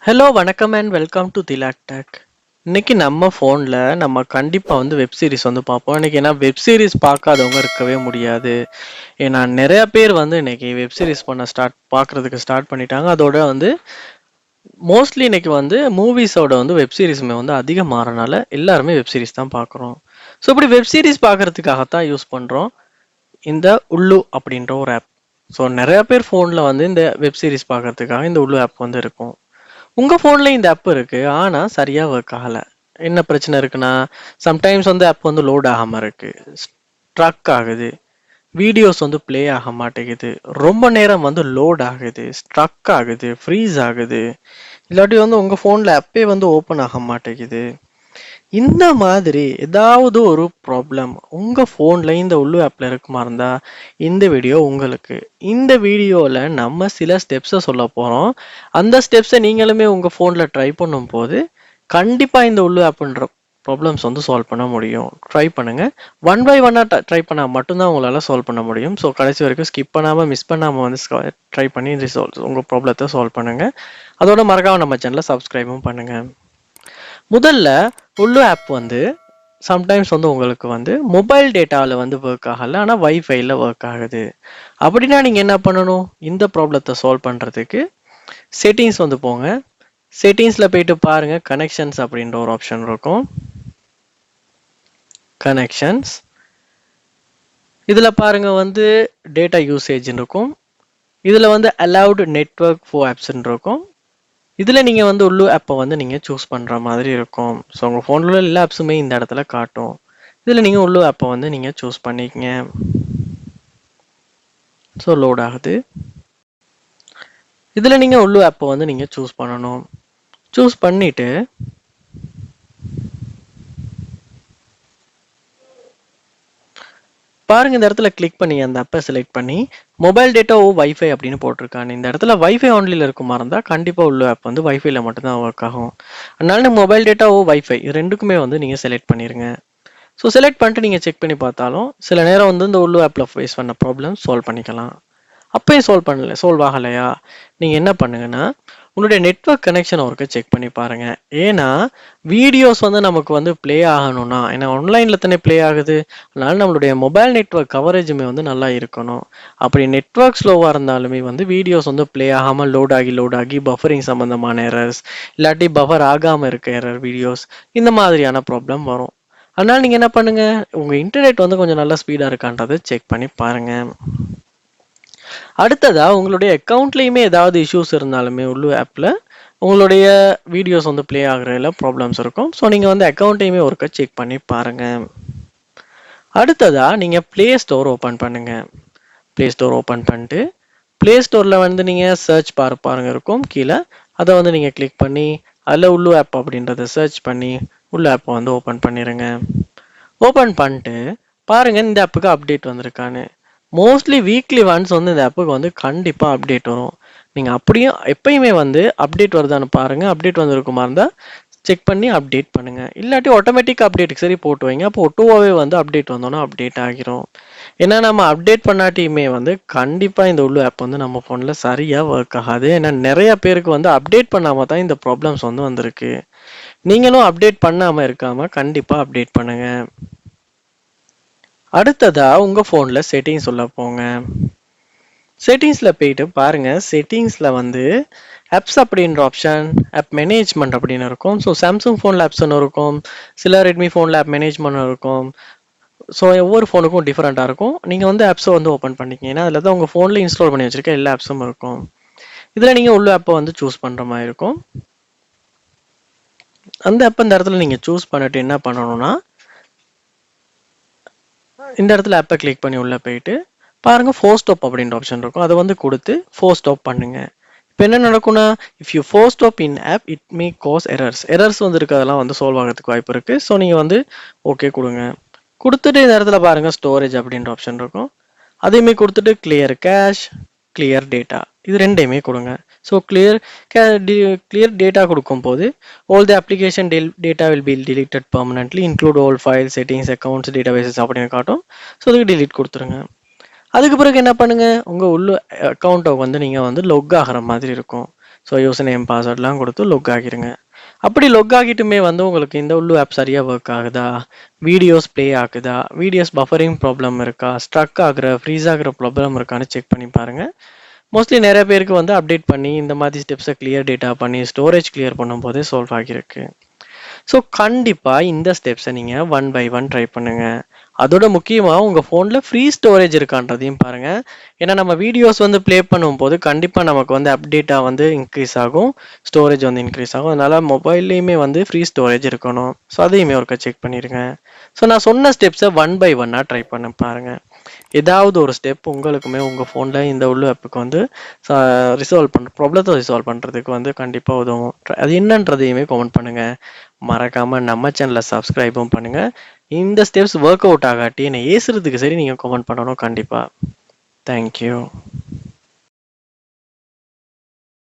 Hello வணக்கம் and welcome to Thilak take. இன்னைக்கு நம்ம ஃபோனில் நம்ம கண்டிப்பாக வந்து வெப் சீரிஸ் வந்து பார்ப்போம். இன்னைக்கு ஏன்னா வெப் சீரிஸ் பார்க்காதவங்க இருக்கவே முடியாது. ஏன்னா நிறைய பேர் வந்து இன்னைக்கு வெப் சீரிஸ் பார்க்குறதுக்கு ஸ்டார்ட் பண்ணிட்டாங்க. அதோட வந்து மோஸ்ட்லி இன்னைக்கு வந்து மூவிஸோட வந்து வெப் சீரிஸுமே வந்து அதிகம் மாறனால எல்லாருமே வெப் சீரிஸ் தான் பார்க்குறோம். ஸோ இப்படி வெப் சீரிஸ் பார்க்கறதுக்காகத்தான் யூஸ் பண்ணுறோம் இந்த உள்ளு அப்படின்ற ஒரு ஆப். ஸோ நிறைய பேர் ஃபோனில் வந்து இந்த வெப் சீரிஸ் பார்க்கறதுக்காக இந்த உள்ளு ஆப் வந்து இருக்கும். உங்க ஃபோன்ல இந்த ஆப் இருக்கு. ஆனா சரியா ஒர்க் ஆகல. என்ன பிரச்சனை இருக்குன்னா, சம்டைம்ஸ் வந்து ஆப் வந்து லோட் ஆகாம இருக்கு. ஸ்ட்ரக் ஆகுது. வீடியோஸ் வந்து ப்ளே ஆக மாட்டேங்குது. ரொம்ப நேரம் வந்து லோட் ஆகுது. ஸ்ட்ரக் ஆகுது. ஃப்ரீஸ் ஆகுது. இல்லாட்டி வந்து உங்க ஃபோன்ல ஆப்பே வந்து ஓப்பன் ஆக மாட்டேங்குது. இந்த மாதிரி ஏதாவது ஒரு ப்ராப்ளம் உங்க ஃபோன்ல இந்த உள்ளு ஆப்ல இருக்குமா இருந்தா இந்த வீடியோ உங்களுக்கு. இந்த வீடியோல நம்ம சில ஸ்டெப்ஸை சொல்ல போறோம். அந்த ஸ்டெப்ஸை நீங்களுமே உங்க ஃபோன்ல ட்ரை பண்ணும்போது கண்டிப்பா இந்த உள்ளு ஆப்ன்ற ப்ராப்ளம்ஸ் வந்து சால்வ் பண்ண முடியும். ட்ரை பண்ணுங்க. ஒன் பை ஒன்னா ட்ரை பண்ணா மட்டும்தான் உங்களால சால்வ் பண்ண முடியும். ஸோ கடைசி வரைக்கும் ஸ்கிப் பண்ணாம மிஸ் பண்ணாம வந்து ட்ரை பண்ணி உங்க ப்ராப்ளத்தை சால்வ் பண்ணுங்க. அதோட மறக்காம நம்ம சேனலை சப்ஸ்கிரைபும் பண்ணுங்க. முதல்ல உள்ளு ஆப் வந்து சம்டைம்ஸ் வந்து உங்களுக்கு வந்து மொபைல் டேட்டாவில் வந்து ஒர்க் ஆகலை, ஆனால் வைஃபைல ஒர்க் ஆகுது. அப்படின்னா நீங்கள் என்ன பண்ணணும்? இந்த ப்ராப்ளத்தை சால்வ் பண்ணுறதுக்கு செட்டிங்ஸ் வந்து போங்க. செட்டிங்ஸில் போயிட்டு பாருங்கள், கனெக்ஷன்ஸ் அப்படின்ற ஒரு ஆப்ஷன் இருக்கும். கனெக்ஷன்ஸ் இதில் பாருங்கள் வந்து டேட்டா யூசேஜ்னு இருக்கும். இதில் வந்து அலவுட் நெட்வொர்க் ஃபோ ஆப்ஸ்ன்னு இருக்கும். இதில் நீங்கள் வந்து உள்ளு ஆப்பை வந்து நீங்கள் சூஸ் பண்ணுற மாதிரி இருக்கும். ஸோ உங்கள் ஃபோனில் உள்ள எல்லா ஆப்ஸுமே இந்த இடத்துல காட்டும். இதில் நீங்கள் உள்ளு ஆப்பை வந்து நீங்கள் சூஸ் பண்ணிக்கங்க. ஸோ லோட் ஆகுது. இதில் நீங்கள் உள்ளு ஆப்பை வந்து நீங்கள் சூஸ் பண்ணணும். சூஸ் பண்ணிவிட்டு பாருங்க, இந்த இடத்துல கிளிக் பண்ணி அந்த ஆப்பை செலக்ட் பண்ணி மொபைல் டேட்டா வைஃபை அப்படின்னு போட்டிருக்காங்க. இந்த இடத்துல வைஃபை ஆன்லியில் இருக்குமா இருந்தால் கண்டிப்பாக உள்ள ஆப் வந்து வைஃபைல மட்டும்தான் ஒர்க் ஆகும். அதனால மொபைல் டேட்டா வைஃபை ரெண்டுக்குமே வந்து நீங்கள் செலக்ட் பண்ணிடுங்க. ஸோ செலக்ட் பண்ணிட்டு நீங்கள் செக் பண்ணி பார்த்தாலும் சில நேரம் வந்து இந்த உள்ளு ஆப்பில் ஃபேஸ் பண்ண ப்ராப்ளம் சால்வ் பண்ணிக்கலாம். அப்பயும் சால்வ் ஆகலையா, நீங்கள் என்ன பண்ணுங்கன்னா உங்களுடைய நெட்வொர்க் கனெக்ஷன் ஒருக்க செக் பண்ணி பாருங்கள். ஏன்னா வீடியோஸ் வந்து நமக்கு வந்து ப்ளே ஆகணும்னா, ஏன்னா ஆன்லைனில் தானே ப்ளே ஆகுது. அதனால நம்மளுடைய மொபைல் நெட்வொர்க் கவரேஜுமே வந்து நல்லா இருக்கணும். அப்படி நெட்வொர்க் ஸ்லோவாக இருந்தாலுமே வந்து வீடியோஸ் வந்து ப்ளே ஆகாமல் லோட் ஆகி பஃபரிங் சம்மந்தமான எரர்ஸ், இல்லாட்டி பஃபர் ஆகாமல் இருக்க எரர் வீடியோஸ், இந்த மாதிரியான ப்ராப்ளம் வரும். அதனால நீங்கள் என்ன பண்ணுங்க, உங்கள் இன்டர்நெட் வந்து கொஞ்சம் நல்லா ஸ்பீடாக இருக்கான்றதை செக் பண்ணி பாருங்க. அடுத்ததா உங்களுடைய அக்கௌண்ட்லேயுமே ஏதாவது இஷ்யூஸ் இருந்தாலுமே உள்ளு ஆப்பில் உங்களுடைய வீடியோஸ் வந்து ப்ளே ஆகுறதுல ப்ராப்ளம்ஸ் இருக்கும். ஸோ நீங்கள் வந்து அக்கௌண்ட்டையுமே ஒருக்க செக் பண்ணி பாருங்க. அடுத்ததா நீங்கள் ப்ளே ஸ்டோர் ஓப்பன் பண்ணுங்க. ப்ளே ஸ்டோர் ஓப்பன் பண்ணிட்டு ப்ளே ஸ்டோரில் வந்து நீங்கள் சர்ச் பாருங்க இருக்கும் கீழே. அதை வந்து நீங்கள் கிளிக் பண்ணி அதில் உள்ளு ஆப் அப்படின்றத சர்ச் பண்ணி உள்ள ஆப்பை வந்து ஓப்பன் பண்ணிடுங்க. ஓப்பன் பண்ணிட்டு பாருங்க இந்த ஆப்புக்கு அப்டேட் வந்திருக்கான்னு. மோஸ்ட்லி வீக்லி ஒன்ஸ் வந்து இந்த ஆப்புக்கு வந்து கண்டிப்பாக அப்டேட் வரும். நீங்கள் அப்படியும் எப்பயுமே வந்து அப்டேட் வருதான்னு பாருங்கள். அப்டேட் வந்திருக்குமா இருந்தால் செக் பண்ணி அப்டேட் பண்ணுங்கள். இல்லாட்டி ஆட்டோமேட்டிக் அப்டேட்டுக்கு சரி போட்டு வைங்க. அப்போ ஒட்டுவாவே வந்து அப்டேட் வந்தோன்னா அப்டேட் ஆகிரும். ஏன்னா நம்ம அப்டேட் பண்ணாட்டியுமே வந்து கண்டிப்பாக இந்த உள்ளு ஆப் வந்து நம்ம ஃபோனில் சரியாக ஒர்க் ஆகாது. ஏன்னா நிறைய பேருக்கு வந்து அப்டேட் பண்ணாமல் தான் இந்த ப்ராப்ளம்ஸ் வந்து வந்திருக்கு. நீங்களும் அப்டேட் பண்ணாமல் இருக்காமல் கண்டிப்பாக அப்டேட் பண்ணுங்கள். அடுத்ததா உங்க போன்ல செட்டிங்ஸ் உள்ள போங்க. செட்டிங்ஸ்ல போயிட்டு பாருங்க, செட்டிங்ஸ்ல வந்து ஆப்ஸ் அப்படின்ற ஆப்ஷன், ஆப் மேனேஜ்மெண்ட் அப்படின்னு இருக்கும். ஸோ சாம்சங் ஃபோனில் ஆப்ஸ்ன்னு இருக்கும், சில ரெட்மி ஃபோனில் ஆப் மேனேஜ்மெண்ட் இருக்கும். ஸோ ஒவ்வொரு ஃபோனுக்கும் டிஃப்ரெண்ட்டாக இருக்கும். நீங்கள் வந்து ஆப்ஸை வந்து ஓப்பன் பண்ணிக்கிங்கன்னா அதில் தான் உங்கள் ஃபோனில் இன்ஸ்டால் பண்ணி வச்சிருக்க எல்லா ஆப்ஸும் இருக்கும். இதில் நீங்கள் உள்ள ஆப்பை வந்து சூஸ் பண்ணுற மாதிரி இருக்கும். அந்த ஆப் இந்த இடத்துல நீங்கள் சூஸ் பண்ணிட்டு என்ன பண்ணணும்னா இந்த இடத்துல ஆப்பை கிளிக் பண்ணி உள்ளே போயிட்டு பாருங்க, ஃபோர் ஸ்டாப் அப்படின்ற ஆப்ஷன் இருக்கும். அதை வந்து கொடுத்து ஃபோர் ஸ்டாப் பண்ணுங்க. இப்போ என்ன நடக்கும்னா, if you force stop in app it may cause errors வந்து இருக்கிறதெல்லாம் வந்து சால்வ் ஆகிறதுக்கு வாய்ப்பு இருக்குது. ஸோ நீங்கள் வந்து ஓகே கொடுங்க. கொடுத்துட்டு இந்த இடத்துல பாருங்க ஸ்டோரேஜ் அப்படின்ற ஆப்ஷன் இருக்கும். அதையுமே கொடுத்துட்டு கிளியர் கேஷ், கிளியர் டேட்டா, இது ரெண்டையுமே கொடுங்க. ஸோ கிளியர் டேட்டா கொடுக்கும்போது all the application data will be deleted permanently include all file settings accounts databases அப்படின்னு காட்டும். ஸோ அதுக்கு டிலீட் கொடுத்துருங்க. அதுக்கு பிறகு என்ன பண்ணுங்க, உங்கள் உள்ள அக்கௌண்ட்டை வந்து நீங்கள் வந்து லொக் ஆகிற மாதிரி இருக்கும். ஸோ யூசர் நேம் பாஸ்வேர்ட்லாம் கொடுத்து லொக் ஆகிருங்க. அப்படி லொக் ஆகிட்டுமே வந்து உங்களுக்கு இந்த உள்ளு ஆப் சரியாக ஒர்க் ஆகுதா, வீடியோஸ் ப்ளே ஆகுதா, வீடியோஸ் பஃபரிங் ப்ராப்ளம் இருக்கா, ஸ்ட்ரக் ஆகுற ஃப்ரீஸ் ஆகுற ப்ராப்ளம் இருக்கான்னு செக் பண்ணி பாருங்கள். மோஸ்ட்லி நிறைய பேருக்கு வந்து அப்டேட் பண்ணி இந்த மாதிரி ஸ்டெப்ஸை கிளியர் டேட்டா பண்ணி ஸ்டோரேஜ் கிளியர் பண்ணும்போதே சால்வ் ஆகியிருக்கு. ஸோ கண்டிப்பாக இந்த ஸ்டெப்ஸை நீங்கள் ஒன் பை ஒன் ட்ரை பண்ணுங்கள். அதோட முக்கியமாக உங்கள் ஃபோனில் ஃப்ரீ ஸ்டோரேஜ் இருக்கான்றதையும் பாருங்கள். ஏன்னா நம்ம வீடியோஸ் வந்து ப்ளே பண்ணும்போது கண்டிப்பாக நமக்கு வந்து அப்டேட்டாக வந்து இன்க்ரீஸ் ஆகும், ஸ்டோரேஜ் வந்து இன்க்ரீஸ் ஆகும். அதனால் மொபைல்லையுமே வந்து ஃப்ரீ ஸ்டோரேஜ் இருக்கணும். ஸோ அதையுமே ஒருக்கா செக் பண்ணிடுங்க. ஸோ நான் சொன்ன ஸ்டெப்ஸை ஒன் பை ஒன்னாக ட்ரை பண்ண பாருங்கள். ஏதாவது ஒரு ஸ்டெப் உங்களுக்குமே உங்கள் ஃபோனில் இந்த உள்ள ஆப்புக்கு வந்து ப்ராப்ளத்தை ரிசால்வ் பண்ணுறதுக்கு வந்து கண்டிப்பாக உதவும். அது என்னன்றதையுமே கமெண்ட் பண்ணுங்கள். மறக்காமல் நம்ம சேனலை சப்ஸ்கிரைபும் பண்ணுங்கள். இந்த ஸ்டெப்ஸ் ஒர்க் அவுட் ஆகாட்டி என்னை ஏசுறதுக்கு சரி நீங்கள் கமெண்ட் பண்ணணும் கண்டிப்பாக. தேங்க்யூ.